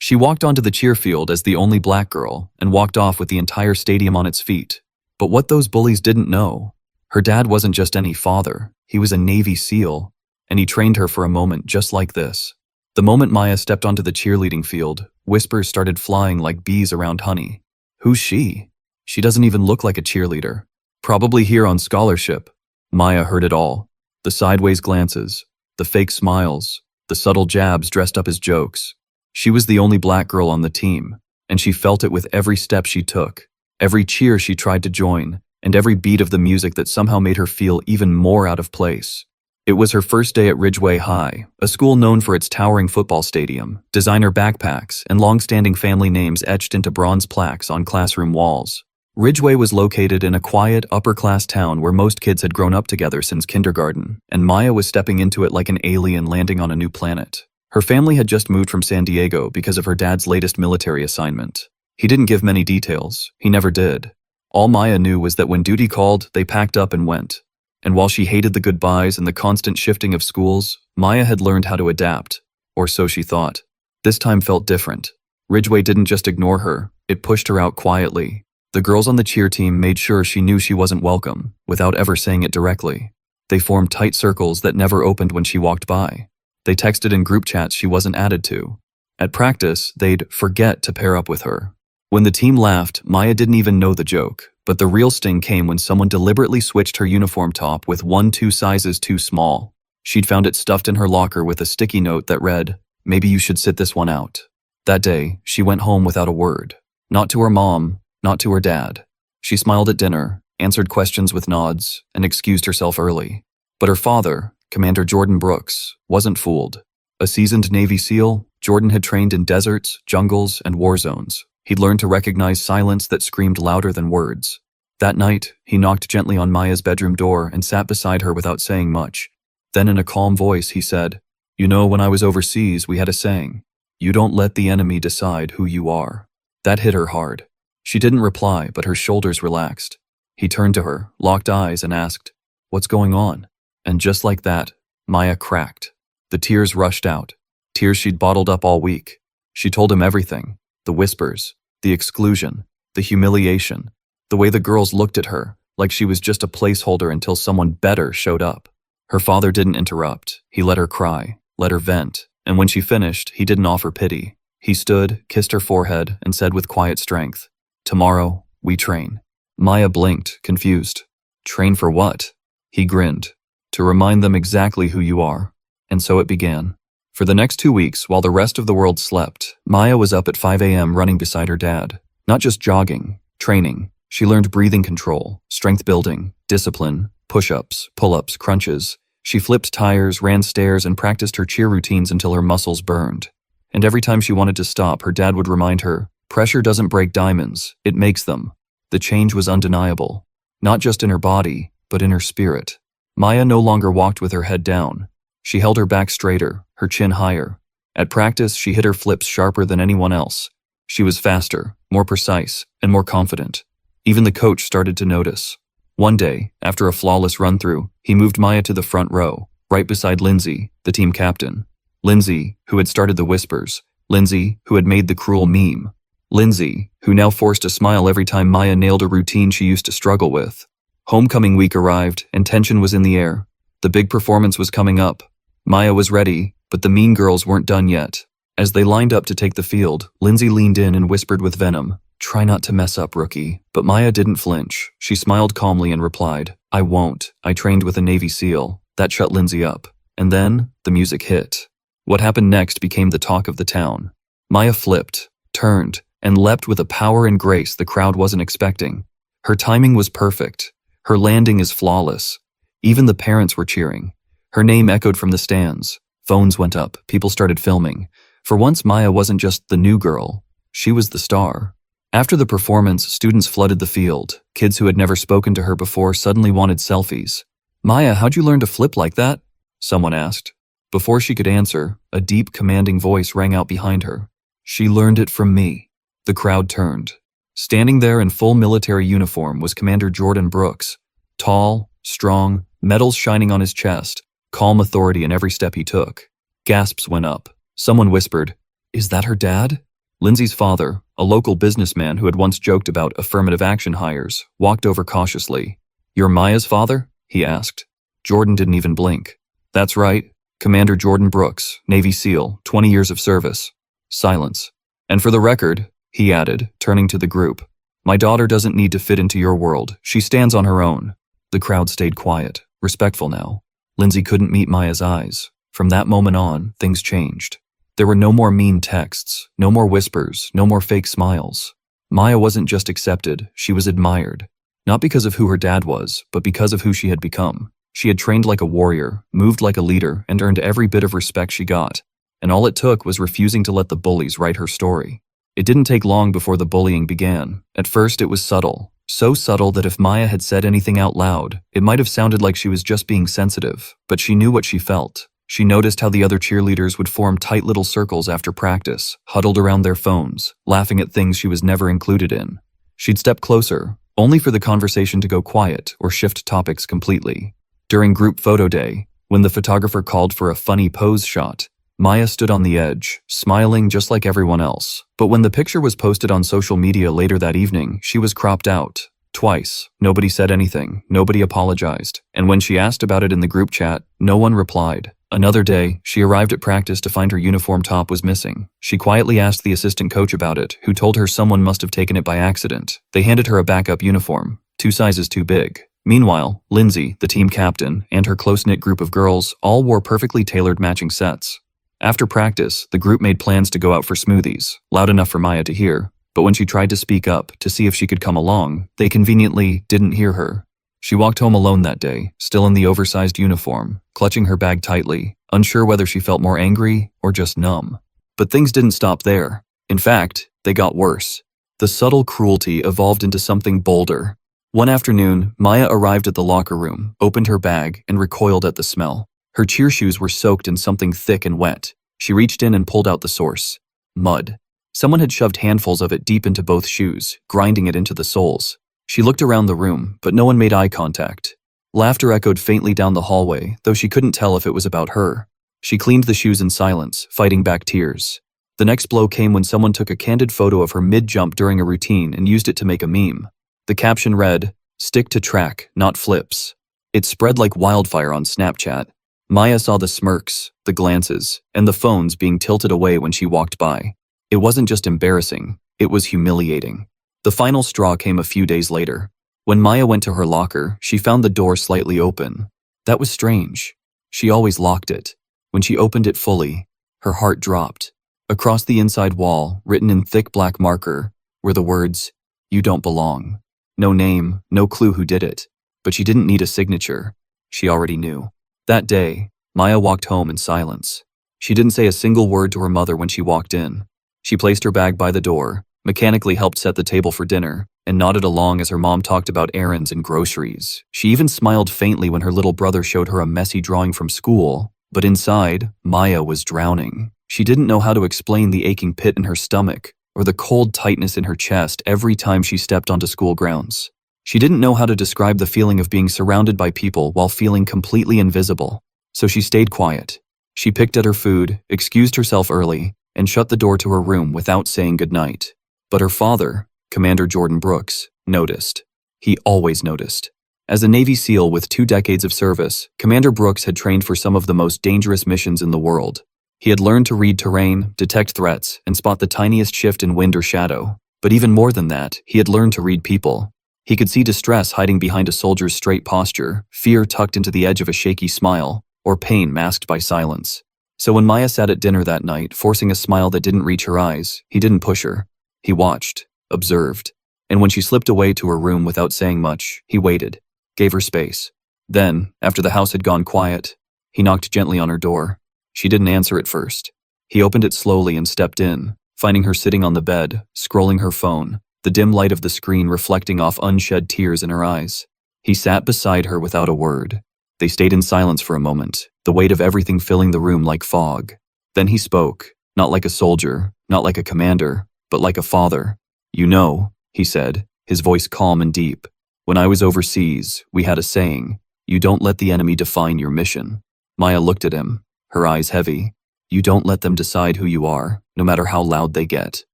She walked onto the cheer field as the only black girl and walked off with the entire stadium on its feet. But what those bullies didn't know, her dad wasn't just any father, he was a Navy SEAL, and he trained her for a moment just like this. The moment Maya stepped onto the cheerleading field, whispers started flying like bees around honey. Who's she? She doesn't even look like a cheerleader. Probably here on scholarship. Maya heard it all. The sideways glances, the fake smiles, the subtle jabs dressed up as jokes. She was the only black girl on the team, and she felt it with every step she took, every cheer she tried to join, and every beat of the music that somehow made her feel even more out of place. It was her first day at Ridgeway High, a school known for its towering football stadium, designer backpacks, and long-standing family names etched into bronze plaques on classroom walls. Ridgeway was located in a quiet, upper-class town where most kids had grown up together since kindergarten, and Maya was stepping into it like an alien landing on a new planet. Her family had just moved from San Diego because of her dad's latest military assignment. He didn't give many details. He never did. All Maya knew was that when duty called, they packed up and went. And while she hated the goodbyes and the constant shifting of schools, Maya had learned how to adapt, or so she thought. This time felt different. Ridgeway didn't just ignore her, it pushed her out quietly. The girls on the cheer team made sure she knew she wasn't welcome, without ever saying it directly. They formed tight circles that never opened when she walked by. They texted in group chats she wasn't added to. At practice, they'd forget to pair up with her. When the team laughed, Maya didn't even know the joke, but the real sting came when someone deliberately switched her uniform top with 2 sizes too small. She'd found it stuffed in her locker with a sticky note that read, "Maybe you should sit this one out." That day, she went home without a word. Not to her mom, not to her dad. She smiled at dinner, answered questions with nods, and excused herself early. But her father, Commander Jordan Brooks, wasn't fooled. A seasoned Navy SEAL, Jordan had trained in deserts, jungles, and war zones. He'd learned to recognize silence that screamed louder than words. That night, he knocked gently on Maya's bedroom door and sat beside her without saying much. Then in a calm voice, he said, "You know, when I was overseas, we had a saying, 'You don't let the enemy decide who you are.'" That hit her hard. She didn't reply, but her shoulders relaxed. He turned to her, locked eyes, and asked, "What's going on?" And just like that, Maya cracked. The tears rushed out, tears she'd bottled up all week. She told him everything, the whispers, the exclusion, the humiliation, the way the girls looked at her, like she was just a placeholder until someone better showed up. Her father didn't interrupt. He let her cry, let her vent, and when she finished, he didn't offer pity. He stood, kissed her forehead, and said with quiet strength, "Tomorrow, we train." Maya blinked, confused. "Train for what?" He grinned. "To remind them exactly who you are." And so it began. For the next 2 weeks, while the rest of the world slept, Maya was up at 5 a.m. running beside her dad. Not just jogging, training. She learned breathing control, strength building, discipline, push-ups, pull-ups, crunches. She flipped tires, ran stairs, and practiced her cheer routines until her muscles burned. And every time she wanted to stop, her dad would remind her, "Pressure doesn't break diamonds, it makes them." The change was undeniable. Not just in her body, but in her spirit. Maya no longer walked with her head down. She held her back straighter, her chin higher. At practice, she hit her flips sharper than anyone else. She was faster, more precise, and more confident. Even the coach started to notice. One day, after a flawless run-through, he moved Maya to the front row, right beside Lindsay, the team captain. Lindsay, who had started the whispers. Lindsay, who had made the cruel meme. Lindsay, who now forced a smile every time Maya nailed a routine she used to struggle with. Homecoming week arrived, and tension was in the air. The big performance was coming up. Maya was ready, but the mean girls weren't done yet. As they lined up to take the field, Lindsay leaned in and whispered with venom, "Try not to mess up, rookie." But Maya didn't flinch. She smiled calmly and replied, "I won't. I trained with a Navy SEAL." That shut Lindsay up. And then, the music hit. What happened next became the talk of the town. Maya flipped, turned, and leapt with a power and grace the crowd wasn't expecting. Her timing was perfect. Her landing is flawless. Even the parents were cheering. Her name echoed from the stands. Phones went up. People started filming. For once, Maya wasn't just the new girl. She was the star. After the performance, students flooded the field. Kids who had never spoken to her before suddenly wanted selfies. "Maya, how'd you learn to flip like that?" someone asked. Before she could answer, a deep, commanding voice rang out behind her. "She learned it from me." The crowd turned. Standing there in full military uniform was Commander Jordan Brooks. Tall, strong, medals shining on his chest, calm authority in every step he took. Gasps went up. Someone whispered, "Is that her dad?" Lindsay's father, a local businessman who had once joked about affirmative action hires, walked over cautiously. "You're Maya's father?" he asked. Jordan didn't even blink. "That's right. Commander Jordan Brooks, Navy SEAL, 20 years of service." Silence. "And for the record," he added, turning to the group, "my daughter doesn't need to fit into your world. She stands on her own." The crowd stayed quiet, respectful now. Lindsay couldn't meet Maya's eyes. From that moment on, things changed. There were no more mean texts, no more whispers, no more fake smiles. Maya wasn't just accepted, she was admired. Not because of who her dad was, but because of who she had become. She had trained like a warrior, moved like a leader, and earned every bit of respect she got. And all it took was refusing to let the bullies write her story. It didn't take long before the bullying began. At first, it was subtle. So subtle that if Maya had said anything out loud, it might have sounded like she was just being sensitive, but she knew what she felt. She noticed how the other cheerleaders would form tight little circles after practice, huddled around their phones, laughing at things she was never included in. She'd step closer, only for the conversation to go quiet or shift topics completely. During group photo day, when the photographer called for a funny pose shot, Maya stood on the edge, smiling just like everyone else. But when the picture was posted on social media later that evening, she was cropped out. Twice. Nobody said anything. Nobody apologized. And when she asked about it in the group chat, no one replied. Another day, she arrived at practice to find her uniform top was missing. She quietly asked the assistant coach about it, who told her someone must have taken it by accident. They handed her a backup uniform, 2 sizes too big. Meanwhile, Lindsay, the team captain, and her close-knit group of girls all wore perfectly tailored matching sets. After practice, the group made plans to go out for smoothies, loud enough for Maya to hear. But when she tried to speak up to see if she could come along, they conveniently didn't hear her. She walked home alone that day, still in the oversized uniform, clutching her bag tightly, unsure whether she felt more angry or just numb. But things didn't stop there. In fact, they got worse. The subtle cruelty evolved into something bolder. One afternoon, Maya arrived at the locker room, opened her bag, and recoiled at the smell. Her cheer shoes were soaked in something thick and wet. She reached in and pulled out the source. Mud. Someone had shoved handfuls of it deep into both shoes, grinding it into the soles. She looked around the room, but no one made eye contact. Laughter echoed faintly down the hallway, though she couldn't tell if it was about her. She cleaned the shoes in silence, fighting back tears. The next blow came when someone took a candid photo of her mid-jump during a routine and used it to make a meme. The caption read, "Stick to track, not flips." It spread like wildfire on Snapchat. Maya saw the smirks, the glances, and the phones being tilted away when she walked by. It wasn't just embarrassing, it was humiliating. The final straw came a few days later. When Maya went to her locker, she found the door slightly open. That was strange. She always locked it. When she opened it fully, her heart dropped. Across the inside wall, written in thick black marker, were the words, "You don't belong." No name, no clue who did it. But she didn't need a signature. She already knew. That day, Maya walked home in silence. She didn't say a single word to her mother when she walked in. She placed her bag by the door, mechanically helped set the table for dinner, and nodded along as her mom talked about errands and groceries. She even smiled faintly when her little brother showed her a messy drawing from school. But inside, Maya was drowning. She didn't know how to explain the aching pit in her stomach, or the cold tightness in her chest every time she stepped onto school grounds. She didn't know how to describe the feeling of being surrounded by people while feeling completely invisible. So she stayed quiet. She picked at her food, excused herself early, and shut the door to her room without saying goodnight. But her father, Commander Jordan Brooks, noticed. He always noticed. As a Navy SEAL with 2 decades of service, Commander Brooks had trained for some of the most dangerous missions in the world. He had learned to read terrain, detect threats, and spot the tiniest shift in wind or shadow. But even more than that, he had learned to read people. He could see distress hiding behind a soldier's straight posture, fear tucked into the edge of a shaky smile, or pain masked by silence. So when Maya sat at dinner that night, forcing a smile that didn't reach her eyes, he didn't push her. He watched, observed. And when she slipped away to her room without saying much, he waited, gave her space. Then, after the house had gone quiet, he knocked gently on her door. She didn't answer at first. He opened it slowly and stepped in, finding her sitting on the bed, scrolling her phone, the dim light of the screen reflecting off unshed tears in her eyes. He sat beside her without a word. They stayed in silence for a moment, the weight of everything filling the room like fog. Then he spoke, not like a soldier, not like a commander, but like a father. "You know," he said, his voice calm and deep, "when I was overseas, we had a saying, you don't let the enemy define your mission." Maya looked at him, her eyes heavy. "You don't let them decide who you are, no matter how loud they get."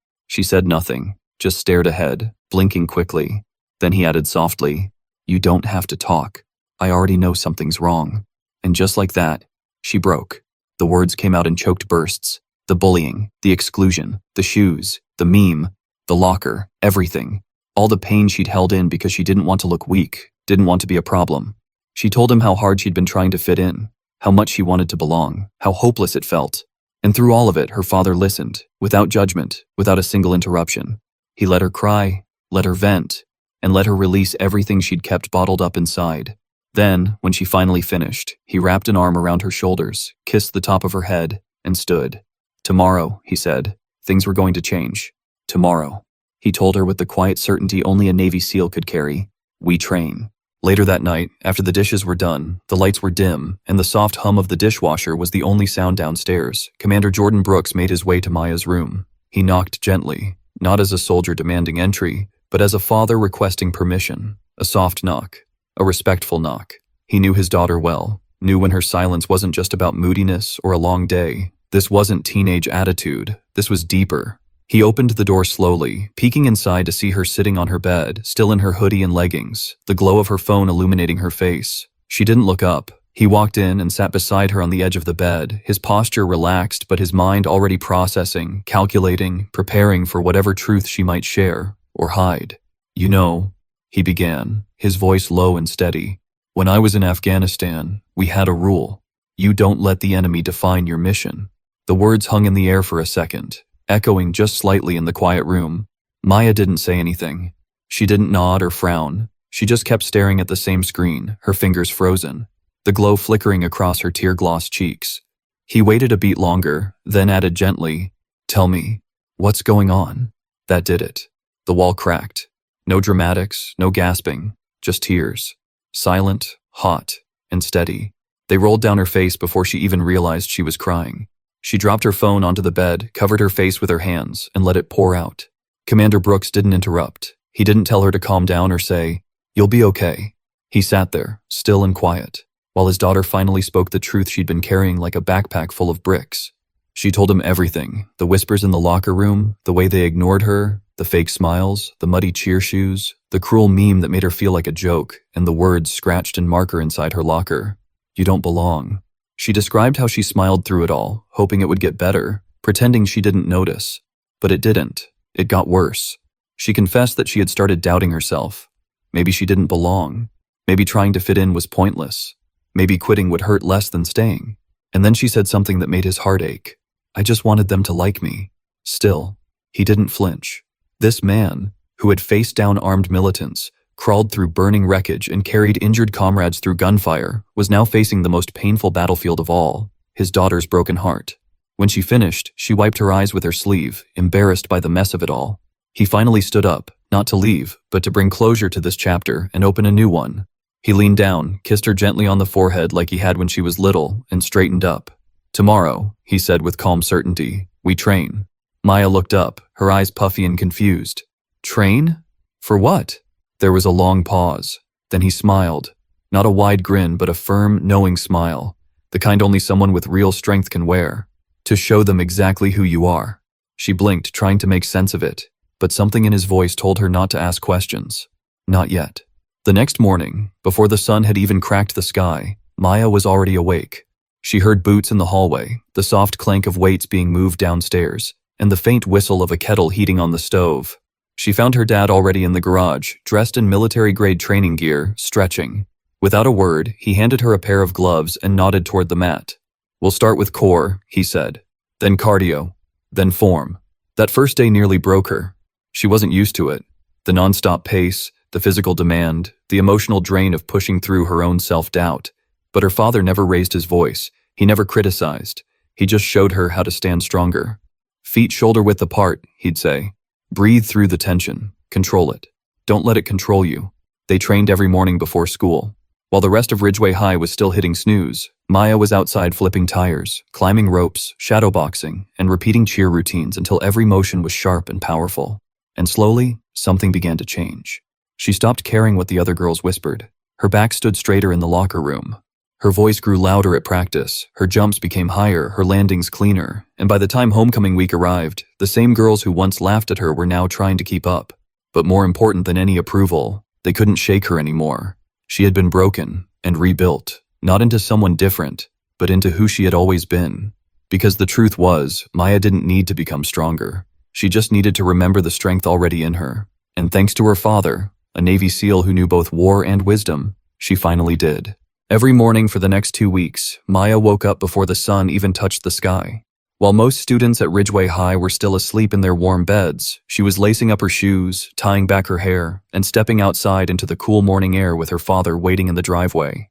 She said nothing, just stared ahead, blinking quickly. Then he added softly, "You don't have to talk. I already know something's wrong." And just like that, she broke. The words came out in choked bursts. The bullying, the exclusion, the shoes, the meme, the locker, everything. All the pain she'd held in because she didn't want to look weak, didn't want to be a problem. She told him how hard she'd been trying to fit in, how much she wanted to belong, how hopeless it felt. And through all of it, her father listened, without judgment, without a single interruption. He let her cry, let her vent, and let her release everything she'd kept bottled up inside. Then, when she finally finished, he wrapped an arm around her shoulders, kissed the top of her head, and stood. "Tomorrow," he said, "things were going to change. Tomorrow." He told her with the quiet certainty only a Navy SEAL could carry, "We train." Later that night, after the dishes were done, the lights were dim, and the soft hum of the dishwasher was the only sound downstairs, Commander Jordan Brooks made his way to Maya's room. He knocked gently, not as a soldier demanding entry, but as a father requesting permission. A soft knock, a respectful knock. He knew his daughter well, knew when her silence wasn't just about moodiness or a long day. This wasn't teenage attitude, this was deeper. He opened the door slowly, peeking inside to see her sitting on her bed, still in her hoodie and leggings, the glow of her phone illuminating her face. She didn't look up. He walked in and sat beside her on the edge of the bed, his posture relaxed but his mind already processing, calculating, preparing for whatever truth she might share or hide. "You know," he began, his voice low and steady, "when I was in Afghanistan, we had a rule. You don't let the enemy define your mission." The words hung in the air for a second, echoing just slightly in the quiet room. Maya didn't say anything. She didn't nod or frown. She just kept staring at the same screen, her fingers frozen, the glow flickering across her tear-glossed cheeks. He waited a beat longer, then added gently, "Tell me, what's going on?" That did it. The wall cracked. No dramatics, no gasping, just tears. Silent, hot, and steady. They rolled down her face before she even realized she was crying. She dropped her phone onto the bed, covered her face with her hands, and let it pour out. Commander Brooks didn't interrupt. He didn't tell her to calm down or say, "You'll be okay." He sat there, still and quiet, while his daughter finally spoke the truth she'd been carrying like a backpack full of bricks. She told him everything, the whispers in the locker room, the way they ignored her, the fake smiles, the muddy cheer shoes, the cruel meme that made her feel like a joke, and the words scratched in marker inside her locker. "You don't belong." She described how she smiled through it all, hoping it would get better, pretending she didn't notice. But it didn't. It got worse. She confessed that she had started doubting herself. Maybe she didn't belong. Maybe trying to fit in was pointless. Maybe quitting would hurt less than staying. And then she said something that made his heart ache. "I just wanted them to like me." Still, he didn't flinch. This man, who had faced down armed militants, crawled through burning wreckage and carried injured comrades through gunfire, was now facing the most painful battlefield of all, his daughter's broken heart. When she finished, she wiped her eyes with her sleeve, embarrassed by the mess of it all. He finally stood up, not to leave, but to bring closure to this chapter and open a new one. He leaned down, kissed her gently on the forehead like he had when she was little, and straightened up. "Tomorrow," he said with calm certainty, "we train." Maya looked up, her eyes puffy and confused. "Train? For what?" There was a long pause. Then he smiled. Not a wide grin, but a firm, knowing smile. The kind only someone with real strength can wear. "To show them exactly who you are." She blinked, trying to make sense of it, but something in his voice told her not to ask questions. Not yet. The next morning, before the sun had even cracked the sky, Maya was already awake. She heard boots in the hallway, the soft clank of weights being moved downstairs, and the faint whistle of a kettle heating on the stove. She found her dad already in the garage, dressed in military-grade training gear, stretching. Without a word, he handed her a pair of gloves and nodded toward the mat. "We'll start with core," he said. "Then cardio. Then form." That first day nearly broke her. She wasn't used to it. The nonstop pace, the physical demand, the emotional drain of pushing through her own self-doubt. But her father never raised his voice. He never criticized. He just showed her how to stand stronger. "Feet shoulder-width apart," he'd say. "Breathe through the tension. Control it. Don't let it control you." They trained every morning before school. While the rest of Ridgeway High was still hitting snooze, Maya was outside flipping tires, climbing ropes, shadowboxing, and repeating cheer routines until every motion was sharp and powerful. And slowly, something began to change. She stopped caring what the other girls whispered. Her back stood straighter in the locker room. Her voice grew louder at practice, her jumps became higher, her landings cleaner, and by the time homecoming week arrived, the same girls who once laughed at her were now trying to keep up. But more important than any approval, they couldn't shake her anymore. She had been broken and rebuilt, not into someone different, but into who she had always been. Because the truth was, Maya didn't need to become stronger. She just needed to remember the strength already in her. And thanks to her father, a Navy SEAL who knew both war and wisdom, she finally did. Every morning for the next 2 weeks, Maya woke up before the sun even touched the sky. While most students at Ridgeway High were still asleep in their warm beds, she was lacing up her shoes, tying back her hair, and stepping outside into the cool morning air with her father waiting in the driveway.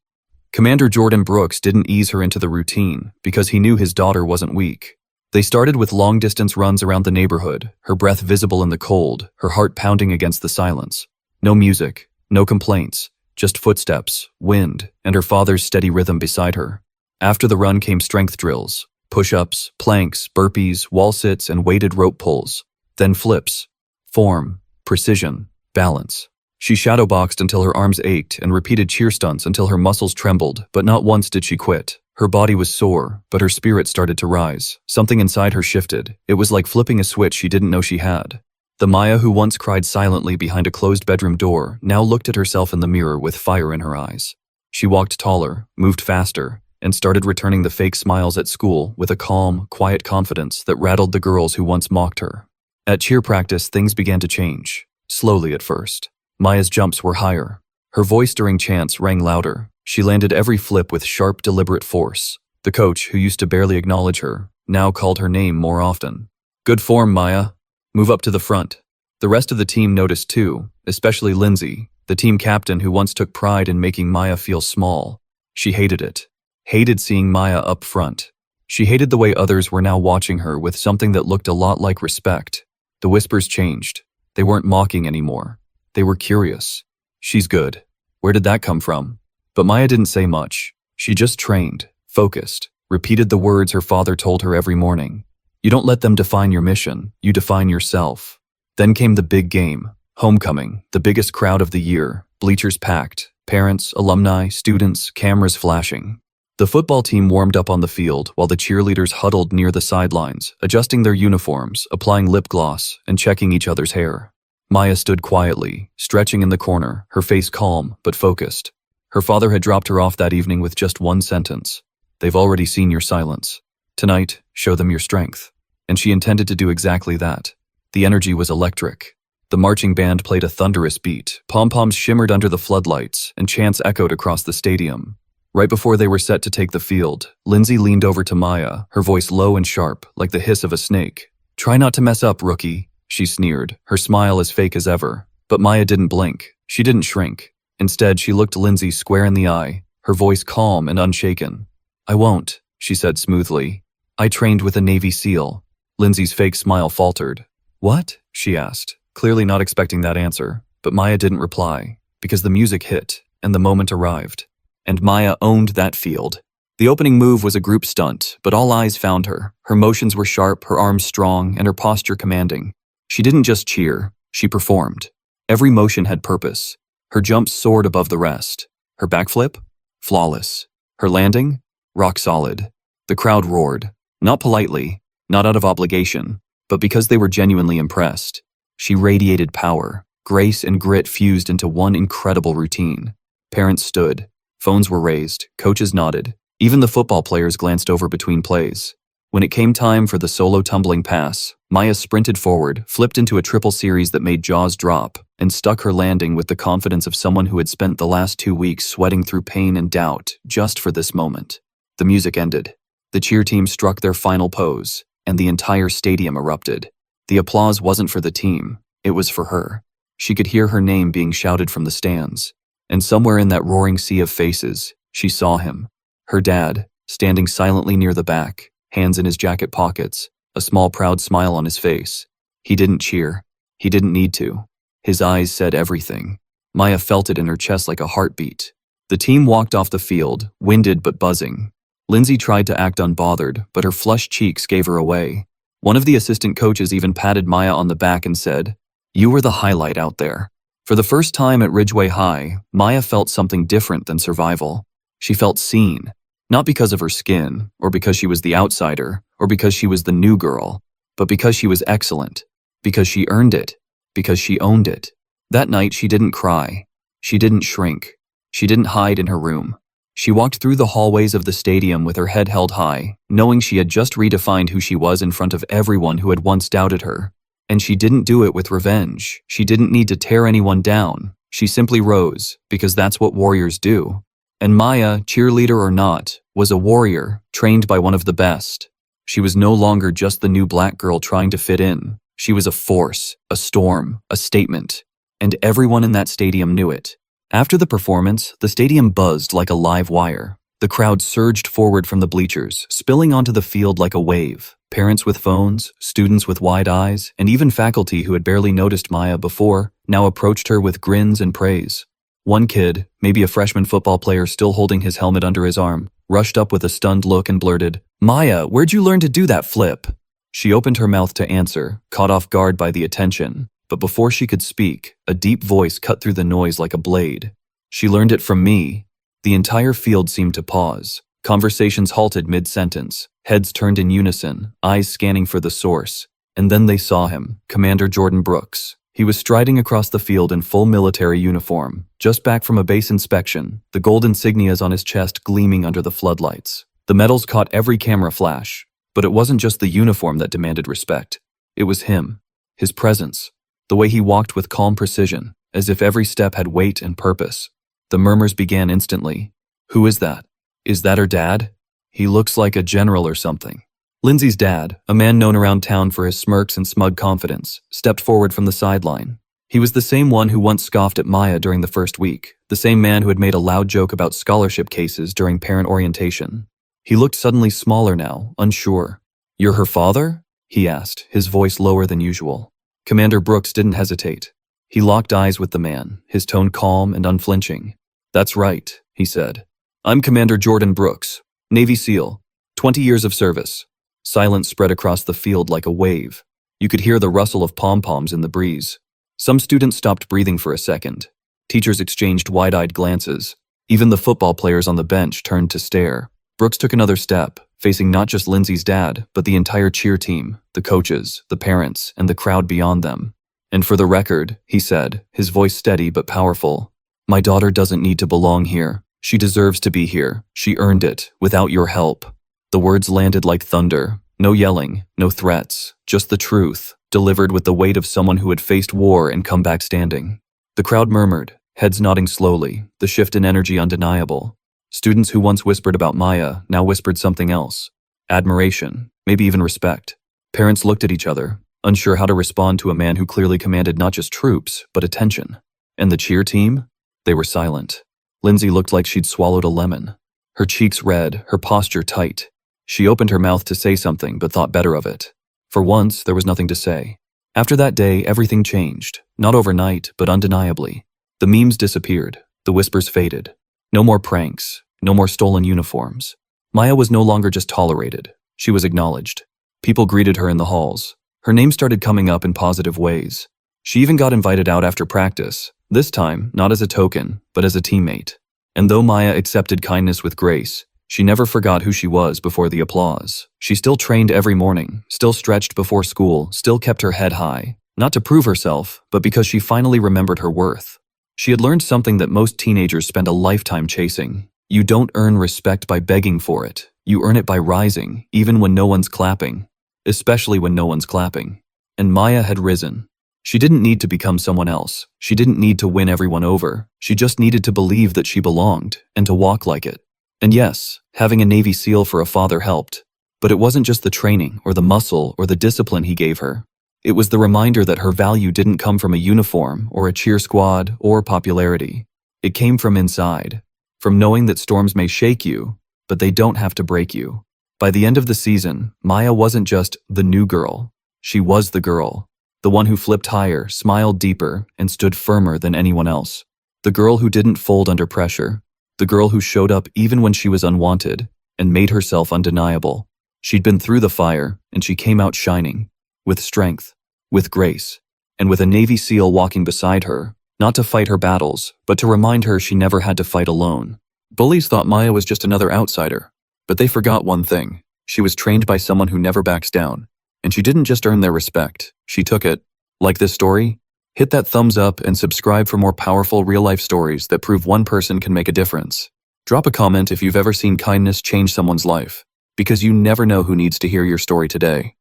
Commander Jordan Brooks didn't ease her into the routine because he knew his daughter wasn't weak. They started with long-distance runs around the neighborhood, her breath visible in the cold, her heart pounding against the silence. No music, no complaints, just footsteps, wind, and her father's steady rhythm beside her. After the run came strength drills, push-ups, planks, burpees, wall sits, and weighted rope pulls. Then flips, form, precision, balance. She shadowboxed until her arms ached and repeated cheer stunts until her muscles trembled, but not once did she quit. Her body was sore, but her spirit started to rise. Something inside her shifted. It was like flipping a switch she didn't know she had. The Maya who once cried silently behind a closed bedroom door now looked at herself in the mirror with fire in her eyes. She walked taller, moved faster, and started returning the fake smiles at school with a calm, quiet confidence that rattled the girls who once mocked her. At cheer practice, things began to change, slowly at first. Maya's jumps were higher. Her voice during chants rang louder. She landed every flip with sharp, deliberate force. The coach, who used to barely acknowledge her, now called her name more often. "Good form, Maya. Move up to the front." The rest of the team noticed too, especially Lindsay, the team captain who once took pride in making Maya feel small. She hated it. Hated seeing Maya up front. She hated the way others were now watching her with something that looked a lot like respect. The whispers changed. They weren't mocking anymore. They were curious. "She's good. Where did that come from?" But Maya didn't say much. She just trained, focused, repeated the words her father told her every morning. You don't let them define your mission, you define yourself. Then came the big game, homecoming, the biggest crowd of the year, bleachers packed, parents, alumni, students, cameras flashing. The football team warmed up on the field while the cheerleaders huddled near the sidelines, adjusting their uniforms, applying lip gloss, and checking each other's hair. Maya stood quietly, stretching in the corner, her face calm but focused. Her father had dropped her off that evening with just one sentence. "They've already seen your silence. Tonight, show them your strength." And she intended to do exactly that. The energy was electric. The marching band played a thunderous beat, pom-poms shimmered under the floodlights, and chants echoed across the stadium. Right before they were set to take the field, Lindsay leaned over to Maya, her voice low and sharp, like the hiss of a snake. "Try not to mess up, rookie," she sneered, her smile as fake as ever. But Maya didn't blink. She didn't shrink. Instead, she looked Lindsay square in the eye, her voice calm and unshaken. "I won't," she said smoothly. "I trained with a Navy SEAL." Lindsay's fake smile faltered. "What?" she asked, clearly not expecting that answer. But Maya didn't reply, because the music hit, and the moment arrived. And Maya owned that field. The opening move was a group stunt, but all eyes found her. Her motions were sharp, her arms strong, and her posture commanding. She didn't just cheer, she performed. Every motion had purpose. Her jumps soared above the rest. Her backflip? Flawless. Her landing? Rock solid. The crowd roared. Not politely, not out of obligation, but because they were genuinely impressed. She radiated power. Grace and grit fused into one incredible routine. Parents stood. Phones were raised. Coaches nodded. Even the football players glanced over between plays. When it came time for the solo tumbling pass, Maya sprinted forward, flipped into a triple series that made jaws drop, and stuck her landing with the confidence of someone who had spent the last 2 weeks sweating through pain and doubt just for this moment. The music ended. The cheer team struck their final pose, and the entire stadium erupted. The applause wasn't for the team, it was for her. She could hear her name being shouted from the stands. And somewhere in that roaring sea of faces, she saw him. Her dad, standing silently near the back, hands in his jacket pockets, a small proud smile on his face. He didn't cheer. He didn't need to. His eyes said everything. Maya felt it in her chest like a heartbeat. The team walked off the field, winded but buzzing. Lindsay tried to act unbothered, but her flushed cheeks gave her away. One of the assistant coaches even patted Maya on the back and said, "You were the highlight out there." For the first time at Ridgeway High, Maya felt something different than survival. She felt seen, not because of her skin, or because she was the outsider, or because she was the new girl, but because she was excellent, because she earned it, because she owned it. That night she didn't cry. She didn't shrink. She didn't hide in her room. She walked through the hallways of the stadium with her head held high, knowing she had just redefined who she was in front of everyone who had once doubted her. And she didn't do it with revenge. She didn't need to tear anyone down. She simply rose, because that's what warriors do. And Maya, cheerleader or not, was a warrior, trained by one of the best. She was no longer just the new black girl trying to fit in. She was a force, a storm, a statement. And everyone in that stadium knew it. After the performance, the stadium buzzed like a live wire. The crowd surged forward from the bleachers, spilling onto the field like a wave. Parents with phones, students with wide eyes, and even faculty who had barely noticed Maya before now approached her with grins and praise. One kid, maybe a freshman football player still holding his helmet under his arm, rushed up with a stunned look and blurted, "Maya, where'd you learn to do that flip?" She opened her mouth to answer, caught off guard by the attention. But before she could speak, a deep voice cut through the noise like a blade. "She learned it from me." The entire field seemed to pause. Conversations halted mid-sentence, heads turned in unison, eyes scanning for the source. And then they saw him, Commander Jordan Brooks. He was striding across the field in full military uniform, just back from a base inspection, the gold insignias on his chest gleaming under the floodlights. The medals caught every camera flash, but it wasn't just the uniform that demanded respect. It was him, his presence. The way he walked with calm precision, as if every step had weight and purpose. The murmurs began instantly. "Who is that? Is that her dad? He looks like a general or something." Lindsay's dad, a man known around town for his smirks and smug confidence, stepped forward from the sideline. He was the same one who once scoffed at Maya during the first week, the same man who had made a loud joke about scholarship cases during parent orientation. He looked suddenly smaller now, unsure. "You're her father?" he asked, his voice lower than usual. Commander Brooks didn't hesitate. He locked eyes with the man, his tone calm and unflinching. "That's right," he said. "I'm Commander Jordan Brooks, Navy SEAL, 20 years of service." Silence spread across the field like a wave. You could hear the rustle of pom-poms in the breeze. Some students stopped breathing for a second. Teachers exchanged wide-eyed glances. Even the football players on the bench turned to stare. Brooks took another step, facing not just Lindsay's dad, but the entire cheer team, the coaches, the parents, and the crowd beyond them. "And for the record," he said, his voice steady but powerful, "my daughter doesn't need to belong here. She deserves to be here. She earned it, without your help." The words landed like thunder. No yelling, no threats, just the truth, delivered with the weight of someone who had faced war and come back standing. The crowd murmured, heads nodding slowly, the shift in energy undeniable. Students who once whispered about Maya now whispered something else. Admiration, maybe even respect. Parents looked at each other, unsure how to respond to a man who clearly commanded not just troops, but attention. And the cheer team? They were silent. Lindsay looked like she'd swallowed a lemon. Her cheeks red, her posture tight. She opened her mouth to say something, but thought better of it. For once, there was nothing to say. After that day, everything changed. Not overnight, but undeniably. The memes disappeared. The whispers faded. No more pranks. No more stolen uniforms. Maya was no longer just tolerated. She was acknowledged. People greeted her in the halls. Her name started coming up in positive ways. She even got invited out after practice, this time not as a token, but as a teammate. And though Maya accepted kindness with grace, she never forgot who she was before the applause. She still trained every morning, still stretched before school, still kept her head high, not to prove herself, but because she finally remembered her worth. She had learned something that most teenagers spend a lifetime chasing. You don't earn respect by begging for it. You earn it by rising, even when no one's clapping. Especially when no one's clapping. And Maya had risen. She didn't need to become someone else. She didn't need to win everyone over. She just needed to believe that she belonged, and to walk like it. And yes, having a Navy SEAL for a father helped. But it wasn't just the training, or the muscle, or the discipline he gave her. It was the reminder that her value didn't come from a uniform, or a cheer squad, or popularity. It came from inside. From knowing that storms may shake you, but they don't have to break you. By the end of the season, Maya wasn't just the new girl. She was the girl. The one who flipped higher, smiled deeper, and stood firmer than anyone else. The girl who didn't fold under pressure. The girl who showed up even when she was unwanted, and made herself undeniable. She'd been through the fire, and she came out shining. With strength, with grace, and with a Navy SEAL walking beside her, not to fight her battles, but to remind her she never had to fight alone. Bullies thought Maya was just another outsider, but they forgot one thing. She was trained by someone who never backs down. And she didn't just earn their respect, she took it. Like this story? Hit that thumbs up and subscribe for more powerful real-life stories that prove one person can make a difference. Drop a comment if you've ever seen kindness change someone's life, because you never know who needs to hear your story today.